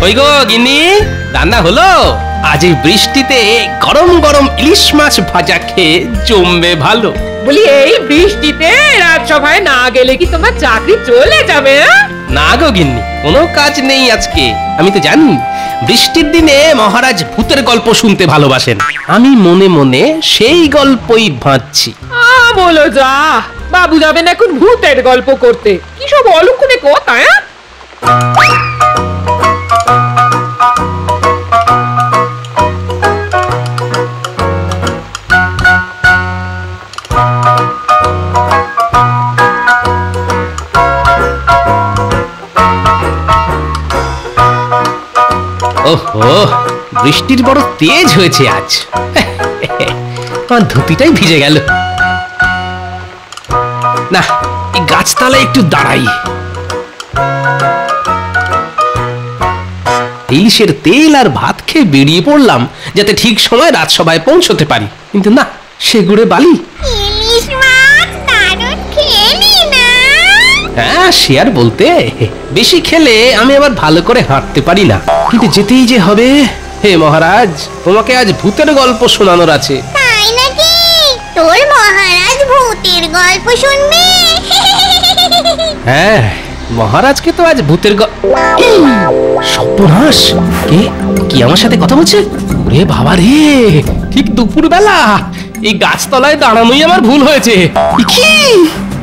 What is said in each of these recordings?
ওই গো গিন্নি, রান্না হলো? আজ এই বৃষ্টিতে গরম গরম ইলিশ মাছ ভাজা খেয়ে জমবে ভালো। বলি এই বৃষ্টিতে রাজসভায় না গেলে কি তোমার চাকরি চলে যাবে? না গো গিন্নি, কোনো কাজ নেই আজকে। আমি তো জানি বৃষ্টির দিনে মহারাজ ভূতের গল্প শুনতে ভালোবাসেন। আমি মনে মনে সেই গল্পই ভাঁজছি। বলো যা, বাবু যাবেন এখন ভূতের গল্প করতে? কি সব অলক্ষণে কথা। ওহো, বৃষ্টির বড় তেজ হয়েছে আজ। আমার ধুতিটাই ভিজে গেল। না, এই গাছতলায় একটু দাঁড়াই। ইলিশের তেল আর ভাত খেয়ে বেরিয়ে পড়লাম যাতে ঠিক সময় রাজসভায় পৌঁছতে পারি, কিন্তু না, সে গুড়ে বালি। ইলিশ মাছ দারুণ খেলি না? হ্যাঁ, সে আর বলতে। বেশি খেলে আমি আবার ভালো করে হাঁটতে পারি না, কিন্তু যেতেই যে হবে। হে মহারাজ, তোমাকে আজ ভূতের গল্প শোনানোর আছে। তাই নাকি? তোর মহারাজ ভূতের গল্প শুনবে? হ্যাঁ, মহারাজকে তো আজ ভূতের সর্বনাশ! কে কি আমার সাথে কথা বলছে? ওরে বাবা রে, ঠিক দুপুর বেলা এই গাছতলায় দাঁড়ানোই আমার ভুল হয়েছে। কি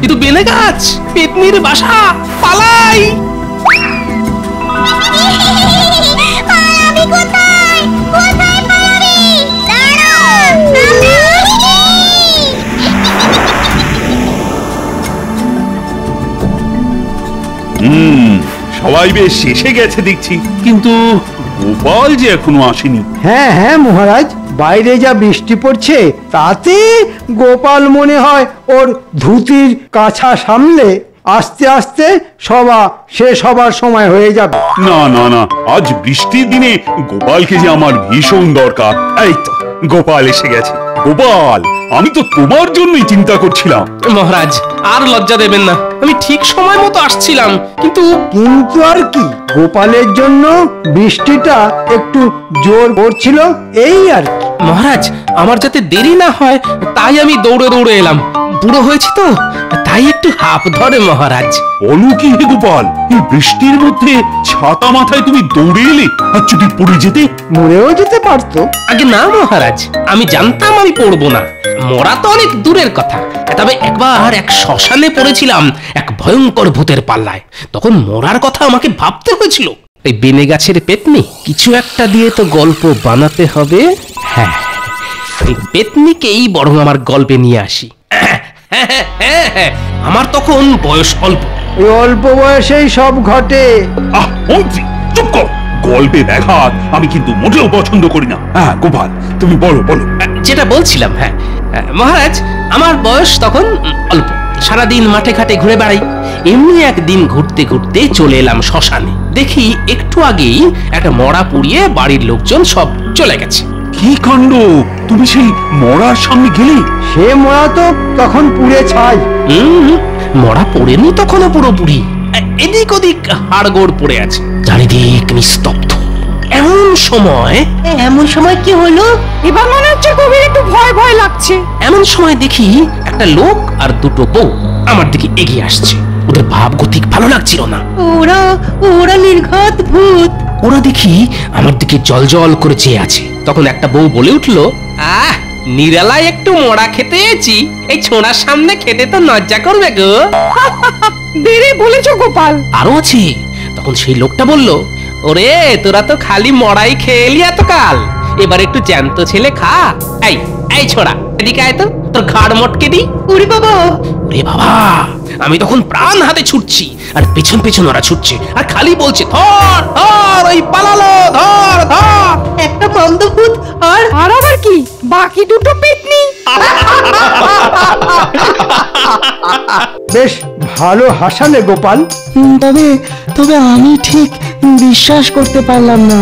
এ তো বেলে গাছ, পেতনির বাসা। পালাই! পালাবি কোথায়? কোথায় পালাবি? দাঁড়াও, আমরা আসছি। সবাই বেশ এসে গেছে দেখছি, কিন্তু গোপাল যে এখনো আসেনি। হ্যাঁ হ্যাঁ মহারাজ, বাইরে যা বৃষ্টি পড়ছে তাতে গোপাল মনে হয় ওর ধুতির কাছা সামলে আস্তে আস্তে সভা শেষ হবার সময় হয়ে যাবে। না না না, আজ বৃষ্টির দিনে গোপালকে যে আমার ভীষণ দরকার। এই তো গোপাল এসে গেছে। গোপাল, আমি তো তোমার জন্যই চিন্তা করছিলাম। মহারাজ, আর লজ্জা দেবেন না, আমি ঠিক সময় মতো আসছিলাম, কিন্তু আর কি, গোপালের জন্য বৃষ্টিটা একটু জোর পড়ছিল, এই আর কি। মহারাজ, আমার যাতে দেরি না হয় তাই আমি দৌড়ে দৌড়ে এলাম। বুড়ো হয়েছি তো, তাই একটু হাঁপ ধরে মহারাজ। বলো কি হে গোপাল, এই বৃষ্টির মধ্যে ছাতা মাথায় তুমি দৌড়ে এলে? আর যদি পড়ে যেতে? মরেও যেতে পারতো। আগে না মহারাজ, আমি জানতাম আমি পড়বো না। মরা তো অনেক দূরের কথা, তবে একবার এক শ্মশানে পড়েছিলাম এক ভয়ঙ্কর ভূতের পাল্লায়। তখন মরার কথা আমাকে ভাবতে হয়েছিল। এই বেনে গাছের পেতনি কিছু একটা দিয়ে তো গল্প বানাতে হবে। হ্যাঁ, এই পেতনিকেই বরং আমার গল্পে নিয়ে আসি। আমার তখন বয়স অল্প। এই অল্প বয়সেই সব ঘটে। মন্ত্রী চুপ কর, গল্পে ব্যাঘাত আমি কিন্তু মোটেও পছন্দ করি না। হ্যাঁ গোপাল, তুমি বলো বলো। যেটা বলছিলাম, হ্যাঁ মহারাজ, আমার বয়স তখন অল্প। সারাদিন মাঠে ঘাটে ঘুরে বেড়াই। এমনি একদিন ঘুরতে ঘুরতে চলে এলাম শ্মশানে। দেখি একটু আগেই একটা মরা পুড়িয়ে বাড়ির লোকজন সব চলে গেছে। কি কাণ্ড! তুমি সেই মরার সামনে গেলে? সে মরা তো তখন পুড়ে ছাই। মরা পড়েনি তখনও পুরোপুরি, এদিক ওদিক হাড়গোড় পড়ে আছে, চারিদিক নিস্তব্ধ। এমন সময় কি হলো? এবার মনে হচ্ছে কবির একটু ভয় ভয় লাগছে। এমন সময় দেখি একটা লোক আর দুটো বউ আমার দিকে এগিয়ে আসছে। ওদের ভাব গতিক ভালো লাগছিল না। ওরা নির্ঘাত ভূত। ওরা দেখি আমার দিকে জল করে চেয়ে আছে। তখন একটা বউ বলে উঠলো, নিরালায় একটু মরা খেতে এসেছি, এই ছোঁড়ার সামনে খেতে তো লজ্জা করবে গো। বেরে বলেছো গোপাল। আরো আছে। তখন সেই লোকটা বলল, ওরে তোরা তো খালি মরাই খেয়ে এলি এতকাল, এবার একটু জ্যান্ত ছেলে খা। এই ছোড়া, এদিকে আয় তো, তোর ঘাড় মটকে দি। ওরে বাবা! আমি তখন প্রাণ হাতে ছুটছি, আর পেছন পেছন ওরা ছুটছে, আর খালি বলছে, ধর ধর, ওই পালালো, ধর ধর। একটা মন্দভূত আর আবার কি, বাকি দুটো পেতনি। বেশ ভালো হাসালে গোপাল। তবে আমি ঠিক বিশ্বাস করতে পারলাম না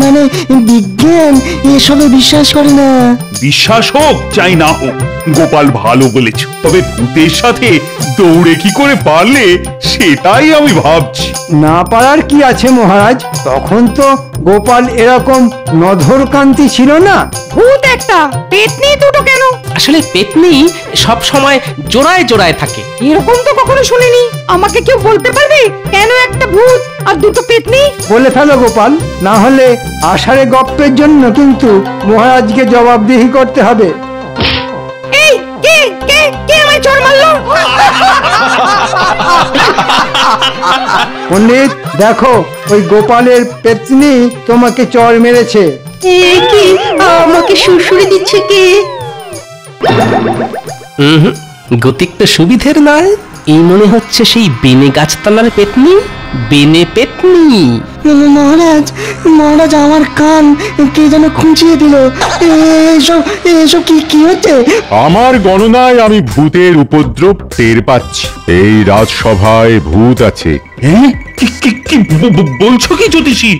মানে বিজ্ঞান এসবে বিশ্বাস করে না। বিশ্বাস হোক চাই না হোক, গোপাল ভালো বলেছ, তবে ভূতের সাথে দৌড়ে কি করে পারলে সেটাই আমি ভাবছি। না পারার কি আছে মহারাজ, তখন তো গোপাল এরকম নধরকান্তি ছিল না। ভূত একটা, পেতনি দুটো কেন? আসলে পেতনি সব সময় জোড়ায় জোড়ায় থাকে। এরকম তো কখনো শুনিনি। আমাকে কেউ বলতে পারবে কেন একটা ভূত আর দুটো পেতনি? বলে ফেলো গোপাল, না হলে আষাঢ়ে গপ্পের জন্য কিন্তু মহারাজকে জবাবদিহি করতে হবে। এই কে কে কে আমায় চড় মারলো? পণ্ডিত দেখো, ওই গোপালের পেতনি তোমাকে চড় মেরেছে। কি আমাকে সুরসুরি দিচ্ছে কে? গতিক তো সুবিধের নয়, এই মনে হচ্ছে সেই বেনে গাছতলার পেতনি, বেনে পেতনি। মহারাজ মহারাজ আমার কান কে যেন খুঁচিয়ে দিল। এসব এসব কি কি হচ্ছে? আমার গণনায় আমি ভূতের উপদ্রব টের পাচ্ছি। এই রাজসভায় ভূত আছে। হ্যাঁ, কি বলছো কি জ্যোতিষী?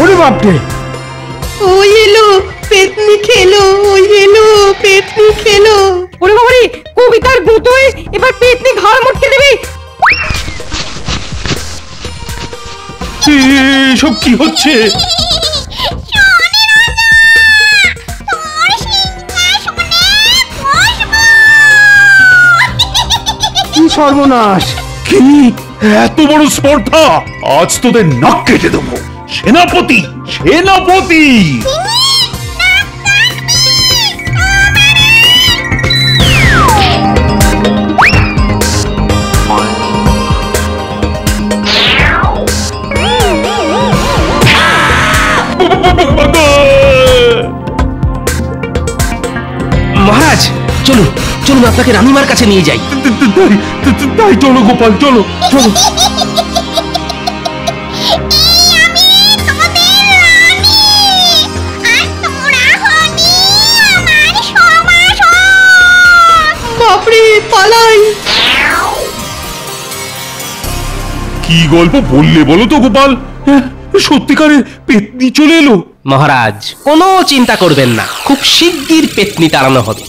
ওরে বাপরে, ওই এলো পেতনি খেলো, ওই এলো পেতনি খেলো। ওরে বাবারে, কবিতার গুতোয় এবার পেতনি ঘাড় মটকে দেবে। এসব কি হচ্ছে? কি সর্বনাশ! কি এত বড় স্পর্ধা! আজ তোদের নাক কেটে দেবো। সেনাপতি, সেনাপতি! মহারাজ চলুন চলুন, আপনাকে রানীমার কাছে নিয়ে যাই। তাই চলো গোপাল, চলো চলো। বাপরে পালাই। কি গল্প বললে বলো তো গোপাল? সত্যিকারের পেতনি চলে এলো? মহারাজ কোনো চিন্তা করবেন না, খুব শিগগির পেতনি তাড়ানো হবে।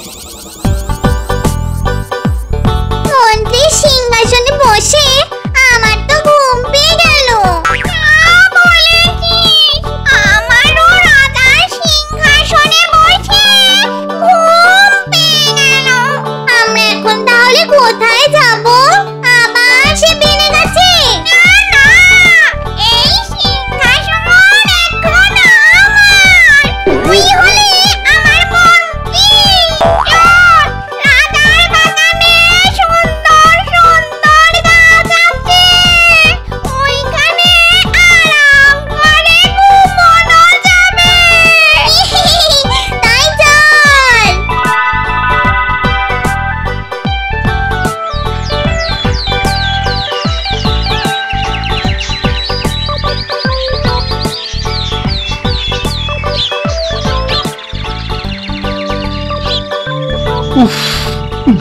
মন্ত্রীর সিংহাসনে বসে আমার তো ঘুম পেয়ে গেল। আমারও রাজার সিংহাসনে বসে ঘুম পেয়ে গেল। আমরা এখন তাহলে কোথায় যাব? আবার সে বেনে গেছে? না, এই সিংহাসন এখন আমার। তুই হলে আমার মন্ত্রী। চল, রাজার বাগানে সুন্দর সুন্দর গাছ আছে, ওইখানে আরাম করে ঘুমানো যাবে। তাই চল।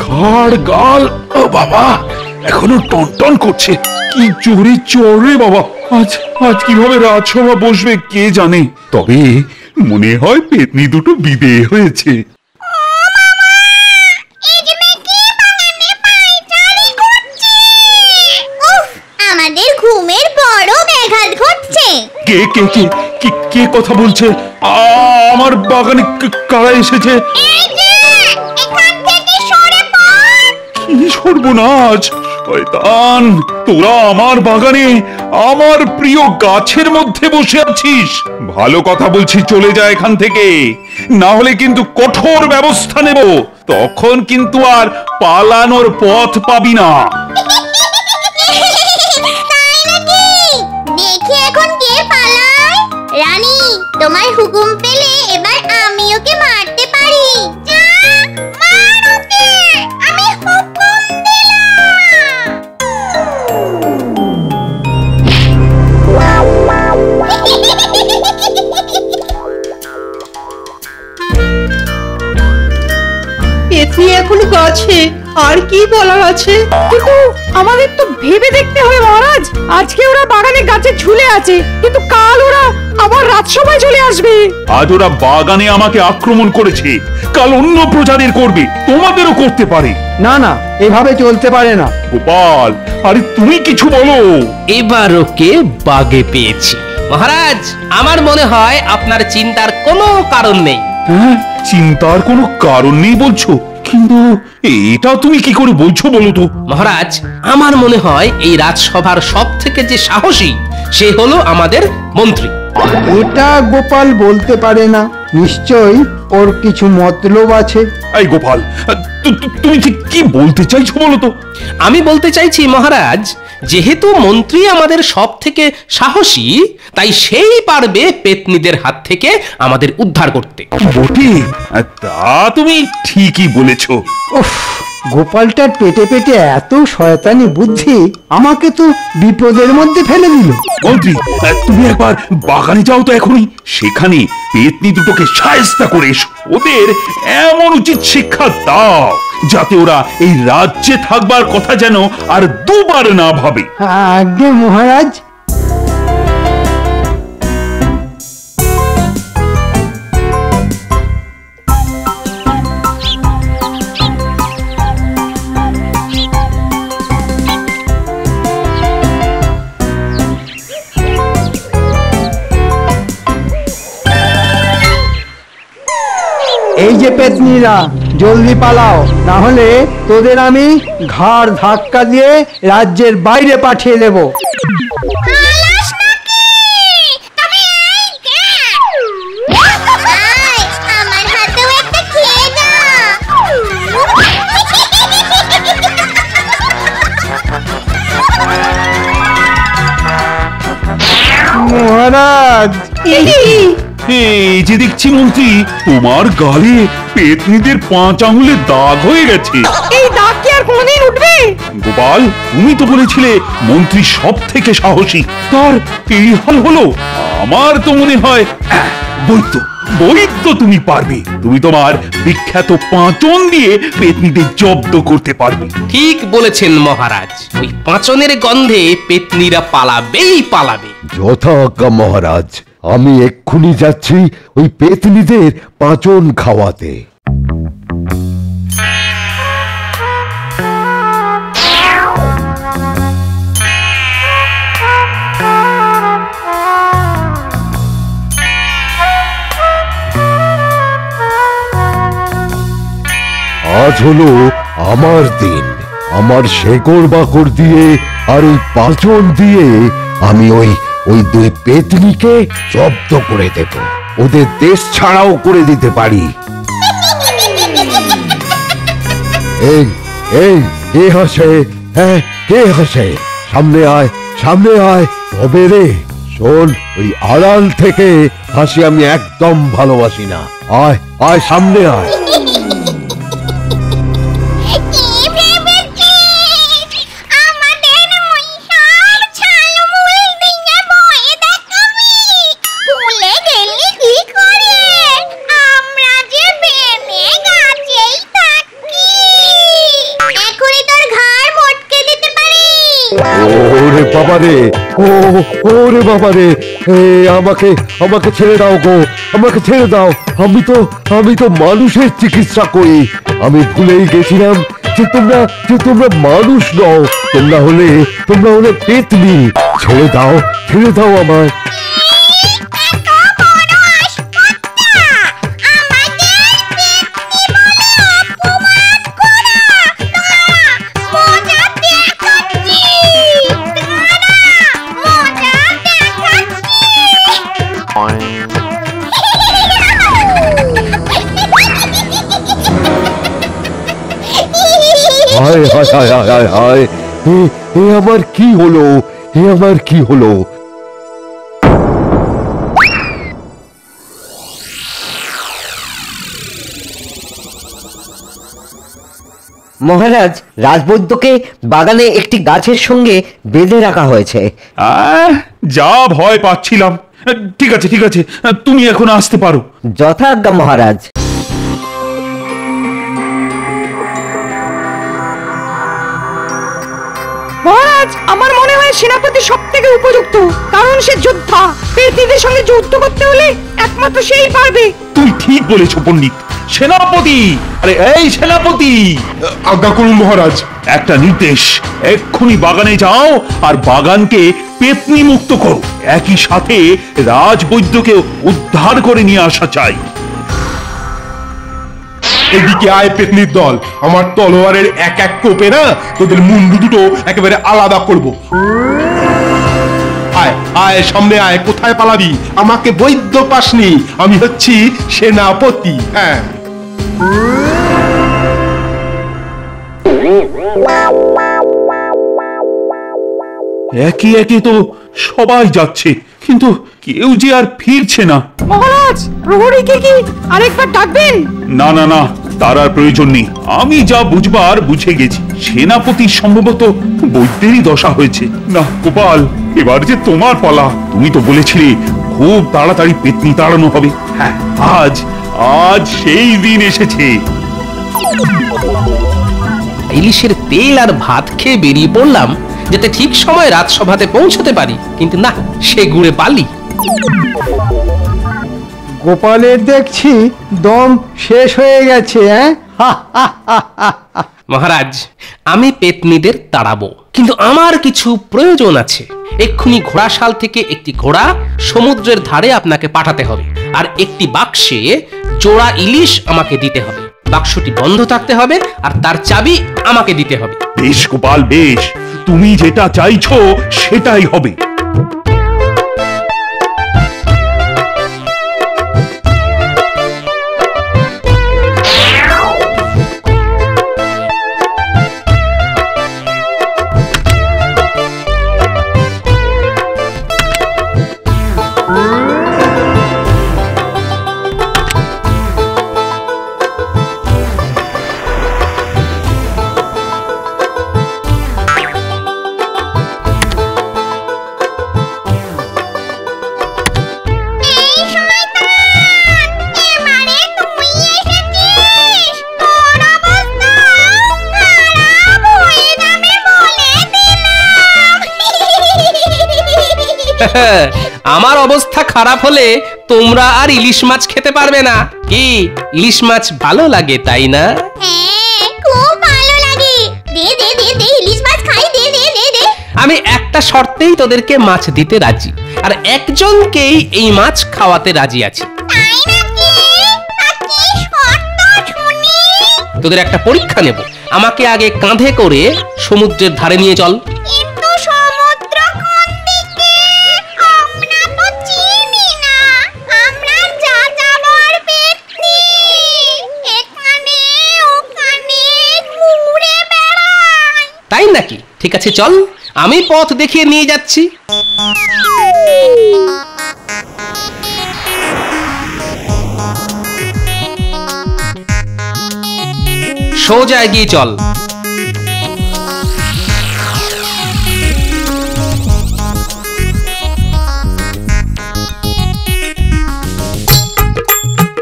ঘাড় গাল, ও বাবা, এখনো টনটন করছে। কি জোরে চড়ে বাবা! আজ আজ কিভাবে রাজসভা বসবে কে জানে। তবে মনে হয় পেতনি দুটো বিদেয় হয়েছে। উফ, আমাদের ঘুমের বড় ব্যাঘাত ঘটছে। কে কে কে কে কে কথা বলছে? আমার বাগানে কারা এসেছে? এই যে, এখান থেকে সরে পড়। কি সর্বনাশ! শয়তান, তোরা আমার বাগানে আমার প্রিয় গাছের মধ্যে বসে আছিস। ভালো কথা বলছি, চলে যা এখান থেকে, না হলে কিন্তু কঠোর ব্যবস্থা নেব। তখন কিন্তু আর পালানোর পথ পাবি না। তাই নাকি? দেখি এখন কে পালায়। রানী, তোমার হুকুম পেলে এবার আমি ওকে মারতে পারি। যা, মার ওকে, আমি হুকুম দিলাম। পেতনি এখন গাছে, আর কি বলার আছে? কিন্তু আমাদের তো ভেবে দেখতে হবে মহারাজ, আজকে ওরা বাগানে গাছে ঝুলে আছে, কিন্তু কাল ওরা আবার রাজসভায় চলে আসবে। আজ ওরা বাগানে আমাকে আক্রমণ করেছে, কাল অন্য প্রজাদের করবে, তোমাদেরও করতে পারে। না না, এভাবে চলতে পারে না। গোপাল, আরে তুমি কিছু বলো। এবার ওকে বাগে পেয়েছি। মহারাজ, আমার মনে হয় আপনার চিন্তার কোনো কারণ নেই। হ্যাঁ, চিন্তার কোনো কারণ নেই বলছো? কিন্তু এটা তুমি কি করে বলছো বলো তো? মহারাজ, আমার মনে হয় এই রাজসভার সব থেকে যে সাহসী সে হলো আমাদের মন্ত্রী। এটা গোপাল বলতে পারে না, নিশ্চয়ই ওর কিছু মতলব আছে। এই গোপাল, তুমি ঠিক কি বলতে চাইছো বলো তো? আমি বলতে চাইছি মহারাজ, যেহেতু মন্ত্রী আমাদের সব থেকে সাহসী, তাই সেই পারবে পেতনিদের হাত থেকে আমাদের উদ্ধার করতে। বটে, তা তুমি ঠিকই বলেছো। উফ, গোপালটার পেটে পেটে এত শয়তানি বুদ্ধি, আমাকে তো বিপদের মধ্যে ফেলে দিল। মন্ত্রী, তুমি একবার বাগানে যাও তো এখনই, সেখানে পেতনি দুটোকে শায়েস্তা করে এসো। ওদের এমন উচিত শিক্ষা দাও যাতে ওরা এই রাজ্যে থাকবার কথা যেন আর দুবার না ভাবে। আজ্ঞে মহারাজ। এই যে পেতনিরা, জলদি পালাও, না হলে তোদের আমি ঘাড় ধাক্কা দিয়ে রাজ্যের বাইরে পাঠিয়ে দেব। খালাস নাকি? তবে এই দেখ। আয়, আমার হাতেও একটা খেয়ে যা। মহারাজ, এই যে দেখছি মন্ত্রী, তোমার গালে পেতনিদের 5 আঙুলের দাগ হয়ে গেছে। এই দাগ কি আর কোনদিন উঠবে? গোপাল, তুমি তো বলেছিলে মন্ত্রী সব থেকে সাহসী, তার এই হাল হলো। আমার তো মনে হয় বৈদ্য তুমি পারবে। তুমি তোমার বিখ্যাত পাঁচন দিয়ে পেতনিদের জব্দ করতে পারবে। ঠিক বলেছেন মহারাজ, ওই পাঁচনের গন্ধে পেতনিরা পালাবেই পালাবে। যথাজ্ঞা মহারাজ, আমি এক্ষুনি যাচ্ছি ওই পেতনিদের পাঁচন খাওয়াতে। আজ হলো আমার দিন। আমার শেকড় বাকড় দিয়ে আর ওই পাঁচন দিয়ে আমি ওই 2 পেতনিকে জব্দ করে দেব, ওদের দেশ ছাড়াও করে দিতে পারি। এই এই কে হাসে? হ্যাঁ, কে হাসে? সামনে আয়, সামনে আয়। তবে রে শোন, ওই আড়াল থেকে হাসি আমি একদম ভালোবাসি না। আয় আয়, সামনে আয়। কি ভেবেছিস? আমাদের মশার ছালমুল দিয়ে ভয় দেখাবি? ভুলে গেলি কি করে? আমরা যে বেনে গাছেই থাকি। এখনই তোর ঘাড় মটকে দিতে পারি। ওরে বাবারে, ওরে বাবারে, আমাকে আমাকে ছেড়ে দাও গো, আমাকে ছেড়ে দাও। আমি তো মানুষের চিকিৎসা করি। আমি ভুলেই গেছিলাম যে তোমরা মানুষ নও, তোমরা হলে পেতনি। ছেড়ে দাও আমায়। হায় হায় হায় হায় হায়, এ আমার কি হলো? এ আমার কি হলো? মহারাজ, রাজবৈদ্যকে বাগানে একটি গাছের সঙ্গে বেঁধে রাখা হয়েছে। যা ভয় পাচ্ছিলাম। ঠিক আছে, তুমি এখন আসতে পারো। যথাজ্ঞা মহারাজ। মহারাজ আমার মনে হয় সেনাপতি সব থেকে উপযুক্ত, কারণ সে যোদ্ধা। পেতনিদের সঙ্গে যুদ্ধ করতে হলে একমাত্র সেই পারবে। তুই ঠিক বলেছ পণ্ডিত। সেনাপতি, আরে এই সেনাপতি, আজ্ঞা করুন মহারাজ। একটা নির্দেশ, এক্ষুনি বাগানে যাও আর বাগানকে পেতনি মুক্ত করো। একই সাথে রাজবৈদ্যকে উদ্ধার করে নিয়ে আসা চাই। এদিকে আয় পেতনির দল, আমার তলোয়ারের এক এক কোপে না তোদের মুন্ডু দুটো একেবারে আলাদা করব। আয় আয় সামনে আয়, কোথায় পালাবি? আমাকে বৈদ্য পাসনি, আমি হচ্ছি সেনাপতি। হ্যাঁ, একে একে তো সবাই যাচ্ছে, কিন্তু কেউ যে আর ফিরছে না। মহারাজ প্রহরীকে কি আরেকবার ডাকবেন? না না না, তার আর প্রয়োজন নেই। আমি যা বুঝবার বুঝে গেছি। সেনাপতির সম্ভবত বৈদ্যেরই দশা হয়েছে। না গোপাল, এবার যে তোমার পালা। তুমি তো বলেছিলে খুব তাড়াতাড়ি পেতনি তাড়ানো হবে। হ্যাঁ, আজ আজ সেই দিন এসেছে। ইলিশের তেল আর ভাত খেয়ে বেরিয়ে পড়লাম, যাতে ঠিক সময় রাজসভাতে পৌঁছতে পারি, কিন্তু না, সে ঘুরে পালি। গোপালের দেখছি দম শেষ হয়ে গেছে। মহারাজ, আমি পেতনিদের তাড়াবো, কিন্তু আমার কিছু প্রয়োজন আছে। এক্ষুনি ঘোড়াশাল থেকে একটি ঘোড়া সমুদ্রের ধারে আপনাকে পাঠাতে হবে, আর একটি বাক্সে জোড়া ইলিশ আমাকে দিতে হবে। বাক্সটি বন্ধ থাকতে হবে, আর তার চাবি আমাকে দিতে হবে। বেশ গোপাল, বেশ, তুমি যেটা চাইছো সেটাই হবে। আমার অবস্থা খারাপ হলে তোমরা আর ইলিশ মাছ খেতে পারবে না। কি ইলিশ মাছ ভালো লাগে তাই না? হ্যাঁ, খুব ভালো লাগে। দে দে দে দে, ইলিশ মাছ খাই, দে দে দে দে। আমি একটা শর্তেই তোদেরকে মাছ দিতে রাজি, আর একজনকেই এই মাছ খাওয়াতে রাজি আছি। তাই নাকি? তা কি শর্ত শুনি? তোদের একটা পরীক্ষা নেব। আমাকে আগে কাঁধে করে সমুদ্রের ধারে নিয়ে চল। কিন্তু সমুদ্র কোন দিকে? আমরা তো চিনি না। আমরা যা যাবার ব্যক্তি, এখানে ওখানে ঘুরে বেড়াই। তাই নাকি? ঠিক আছে, চল, আমি পথ দেখিয়ে নিয়ে যাচ্ছি। সোজা এগিয়ে চল।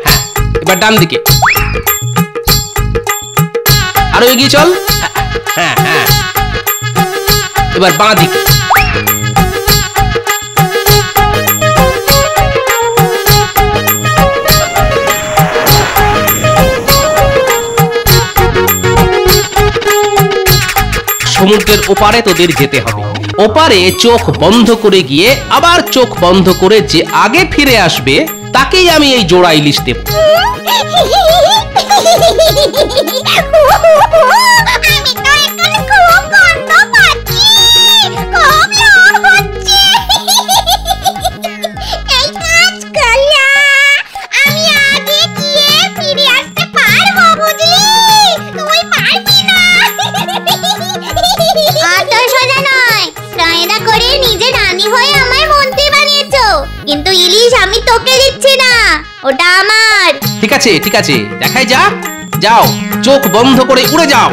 হ্যাঁ, এবার ডান দিকে, আরো এগিয়ে চল। হ্যাঁ হ্যাঁ, এবার বাঁ দিকে। সমুদ্রের ওপারে তোদের যেতে হবে। ওপারে চোখ বন্ধ করে গিয়ে আবার চোখ বন্ধ করে যে আগে ফিরে আসবে তাকেই আমি এই জোড়া ইলিশ দেব। আমি তো এখন খুব গন্ধ পাচ্ছি, খুব লোভ হচ্ছে। এই কাঁচকলা, আমি আগে গিয়ে ফিরে আসতে পারবো বুঝলি? তুই পারবি না। অত সোজা নয়। কায়দা করে নিজে রানী হয়ে আমায় মন্ত্রী বানিয়েছো, কিন্তু ইলিশ আমি তোকে দিচ্ছি না, ওটা আমার। ঠিক আছে ঠিক আছে, দেখাই যাক। যাও, চোখ বন্ধ করে উড়ে যাও।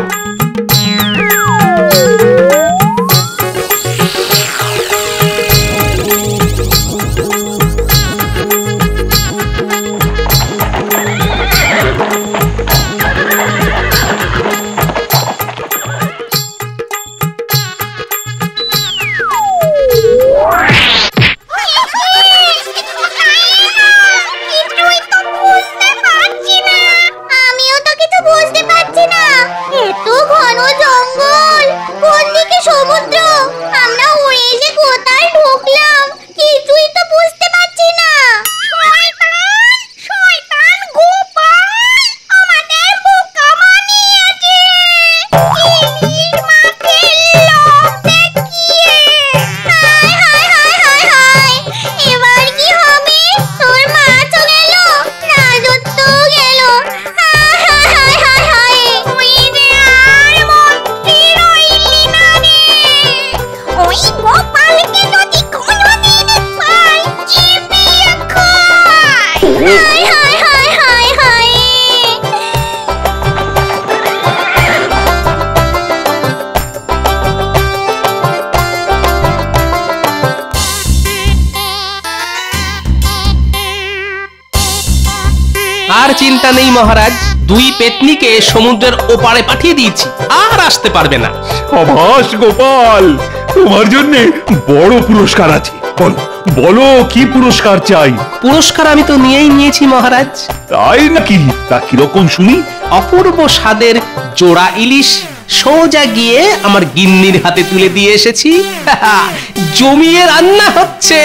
আর চিন্তা নেই মহারাজ, 2 পেতনিকে সমুদ্রের ওপারে পাঠিয়ে দিয়েছি, আর আসতে পারবে না। সাবাস গোপাল, তোমার জন্য বড় পুরস্কার আছে। বলো বলো, কি পুরস্কার চাই? পুরস্কার আমি তো নিয়েই নিয়েছি মহারাজ। তাই নাকি? তা কিরকম শুনি? অপূর্ব স্বাদের জোড়া ইলিশ সোজা গিয়ে আমার গিন্নির হাতে তুলে দিয়ে এসেছি। জমিয়ে রান্না হচ্ছে।